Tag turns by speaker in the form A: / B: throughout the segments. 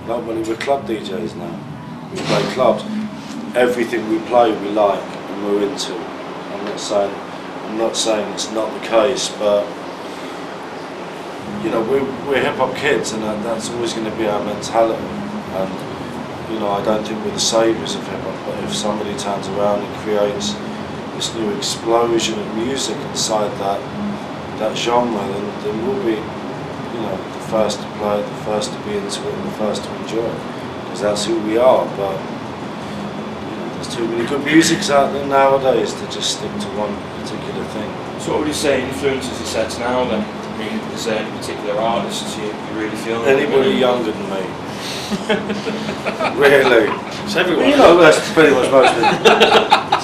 A: Like when we're club DJs now. We play clubs. Everything we play we like and we're into. I'm not saying it's not the case, but you know, we're hip hop kids, and that's always going to be our mentality. And you know, I don't think we're the saviours of hip hop, but if somebody turns around and creates this new explosion of music inside that genre, then we'll be, you know, the first to play it, the first to be into it, and the first to enjoy it, because that's who we are. But you know, there's too many good musics out there nowadays to just stick to one particular thing.
B: So what would you say influences your sets now then? I mean, is there any particular artists you really feel?
A: Anybody younger than me. Really?
C: It's everyone.
A: You know, that's pretty much most of it.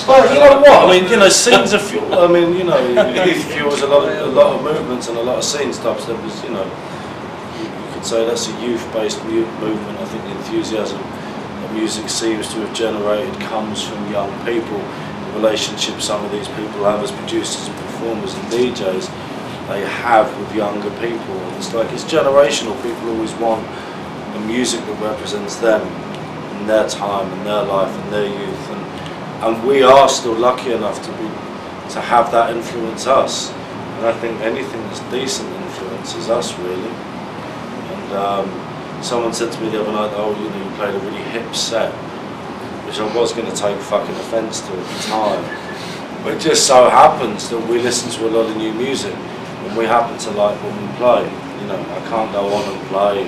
A: Well, you know what? I mean, you know, scenes are fuel. I mean, you know, youth fuels a lot of movements and a lot of scene stops. There was, you know, you could say that's a youth-based movement. I think the enthusiasm that music seems to have generated comes from young people. The relationship some of these people have as producers and performers and DJs, they have with younger people. And it's like, it's generational. People always want the music that represents them in their time and their life and their youth, and we are still lucky enough to have that influence us, and I think anything that's decent influences us really. And someone said to me the other night, oh, you know, you played a really hip set, which I was going to take fucking offence to at the time, but it just so happens that we listen to a lot of new music and we happen to like what we play. You know, I can't go on and play,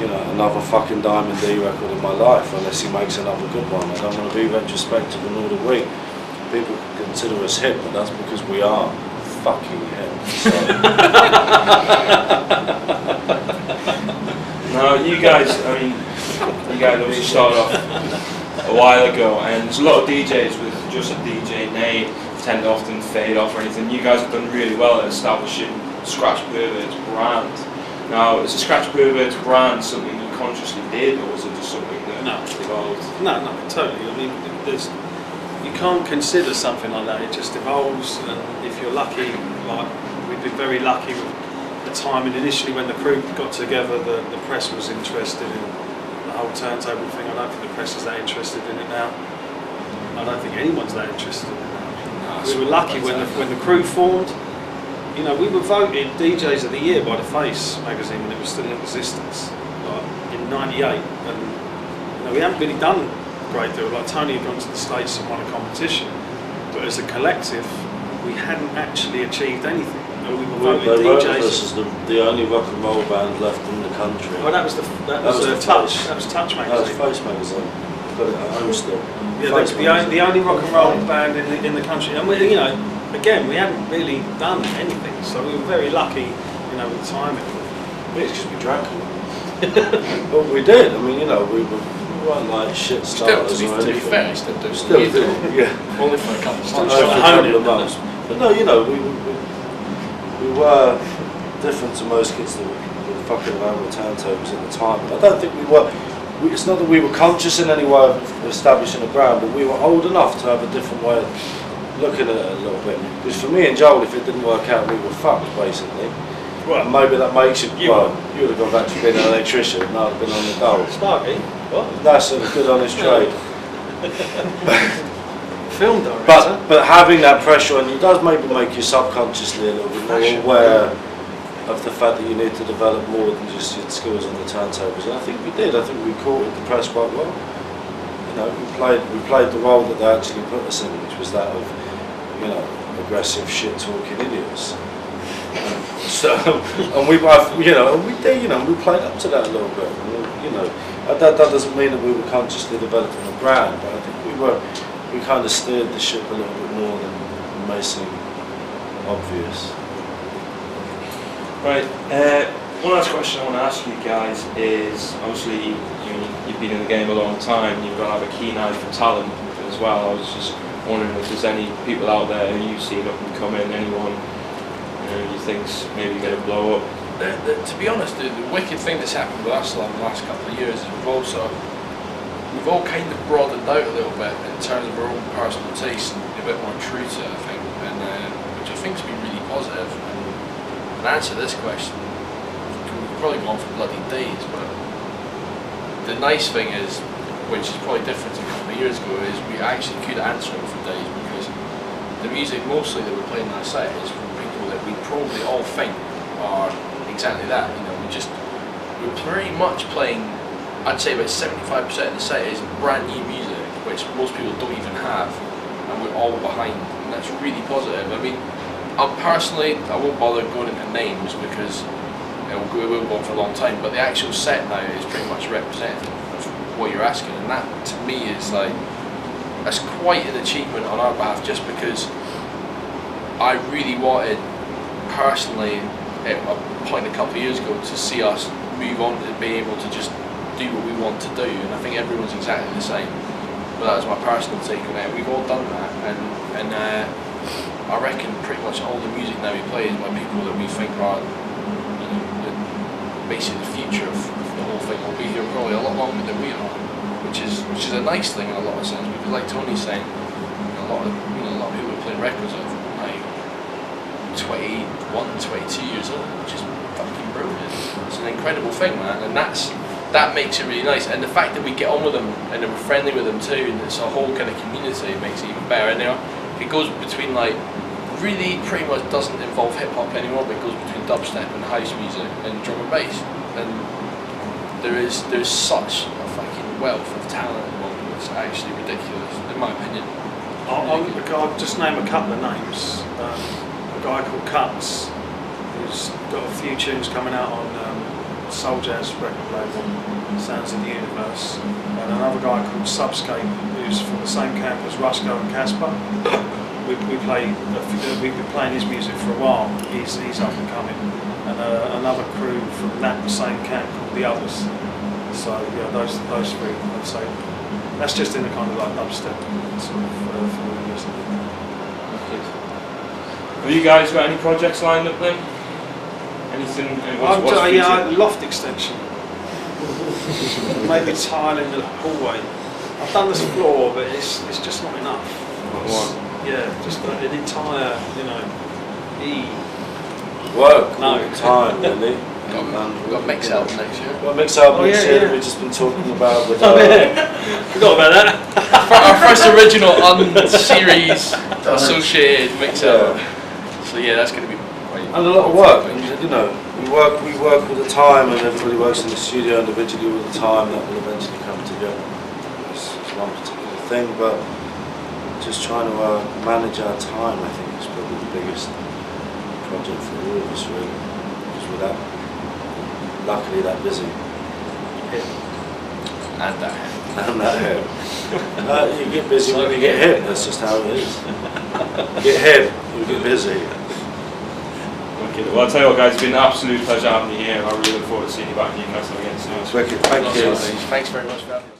A: you know, another fucking Diamond D record in my life unless he makes another good one. I don't want to be retrospective and all the week. People can consider us hip, but that's because we are fucking hip. So.
B: No, you guys, I mean, you guys obviously started off a while ago, and there's a lot of DJs with just a DJ name tend to often fade off or anything. You guys have done really well at establishing Scratch Perverts brand. Now, is the Scratch Perverts brand something you consciously did, or was it just something that evolved?
C: No, totally. I mean, you can't consider something like that. It just evolves, and if you're lucky, like we've been very lucky with the timing. Initially, when the crew got together, the press was interested in the whole turntable thing. I don't think the press is that interested in it now. I don't think anyone's that interested in it now. We were lucky when the crew formed. You know, we were voted DJs of the Year by the Face magazine when it was still in existence, like in '98, and you know, we haven't really done a great deal. Like Tony had gone to the States and won a competition, but as a collective, we hadn't actually achieved anything. You know, we were voted DJs.
A: This is the only rock and roll band left in the country.
C: Well, that was Touch. That was Touch magazine.
A: That was Face magazine. I've got it at home still.
C: Yeah, the only rock and roll band in the country, and we, you know, again, we hadn't really done anything, so we were very lucky, you know, with the timing.
A: It's just we drank them. But we did. I mean, you know, we weren't like shit starters or anything.
D: To be fair, still do.
A: Still do. Yeah.
D: Only for a couple of months.
A: Only for a couple of months. But no, you know, we were different to most kids that were fucking around with turntables at the time. I don't think we were. It's not that we were conscious in any way of establishing a brand, but we were old enough to have a different way of looking at it a little bit. Because for me and Joel, if it didn't work out, we were fucked, basically.
C: Well,
A: and maybe that makes you, you would have gone back to being an electrician, and I'd have been on the dole.
C: Sparky? What?
A: That's a good honest trade.
C: Film director.
A: But having that pressure on you does maybe make you subconsciously a little bit more aware of the fact that you need to develop more than just your skills on the turntables, and I think we did. I think we courted the press quite well. You know, we played the role that they actually put us in, which was that of, you know, aggressive shit talking idiots. So, and we both, you know, and we did, you know, we played up to that a little bit. And, you know, that doesn't mean that we were consciously developing a brand, but I think we kind of steered the ship a little bit more than it may seem obvious.
B: Right, one last question I want to ask you guys is, obviously you've been in the game a long time, you've got to have a keen eye for talent as well. I was just wondering if there's any people out there who you've seen up and coming, anyone you think's maybe going to blow up?
D: To be honest, the wicked thing that's happened with us in the last couple of years is we've all kind of broadened out a little bit in terms of our own personal taste and a bit more true to it, I think, and which I think's been really positive. And answer this question, we've probably gone for bloody days, but the nice thing is, which is probably different to a couple of years ago, is we actually could answer them for days, because the music mostly that we're playing on our set is from people that we probably all think are exactly that. You know, we're pretty much playing, I'd say about 75% of the set is brand new music, which most people don't even have, and we're all behind, and that's really positive. I mean, personally, I won't bother going into names because it will go on for a long time, but the actual set now is pretty much representative of what you're asking, and that to me is like, that's quite an achievement on our behalf, just because I really wanted, personally, at a point a couple of years ago, to see us move on to be able to just do what we want to do, and I think everyone's exactly the same. But that was my personal take on it. We've all done that, and I reckon pretty much all the music now we play is by people that we think are, you know, basically the future of the whole thing. Will be here probably a lot longer than we are, which is a nice thing in a lot of sense. Because like Tony's saying, a lot of people are playing records of like 21, 22 years old, which is fucking brilliant. It's an incredible thing, man, and that makes it really nice. And the fact that we get on with them and that we're friendly with them too, and it's a whole kind of community, makes it even better. And it goes between like, really pretty much doesn't involve hip hop anymore, but it goes between dubstep and house music and drum and bass. And there's such a fucking wealth of talent at the moment. It's actually ridiculous, in my opinion.
C: I'll just name a couple of names. A guy called Cuts, who's got a few tunes coming out on Soul Jazz record label, Sounds of the Universe, and another guy called Subscape, who's from the same camp as Rusko and Casper. We've been playing his music for a while. He's up and coming, and another crew from that same camp called The Others. So yeah, those three, I'd say. That's just in the kind of like dubstep sort of music.
B: Have you guys got any projects lined up then? Anything?
C: Loft extension. Maybe tiling the hallway. I've done this floor, but it's just not enough. Yeah, just an entire,
A: Work.
C: No.
A: Time, really.
D: We've got mix album next year.
A: Got a mix album next year that we've just been talking about with
C: Forgot about that.
D: Our first original series associated mix album. So yeah, that's going to be quite.
A: And a lot of work. And, we work all the time, and everybody works in the studio individually all the time. That will eventually come together. It's one particular thing, but just trying to manage our time, I think, is probably the biggest project for all of us, really. Because we're luckily that busy.
D: And that.
A: And that hip. You get busy when you get hit. That's just how it is. Get hit, you get busy.
B: Okay, well, I'll tell you what, guys, it's been an absolute pleasure having you here. I really look forward to seeing you back in Newcastle again soon.
A: Wicked, thank you.
D: Thanks very much for having us.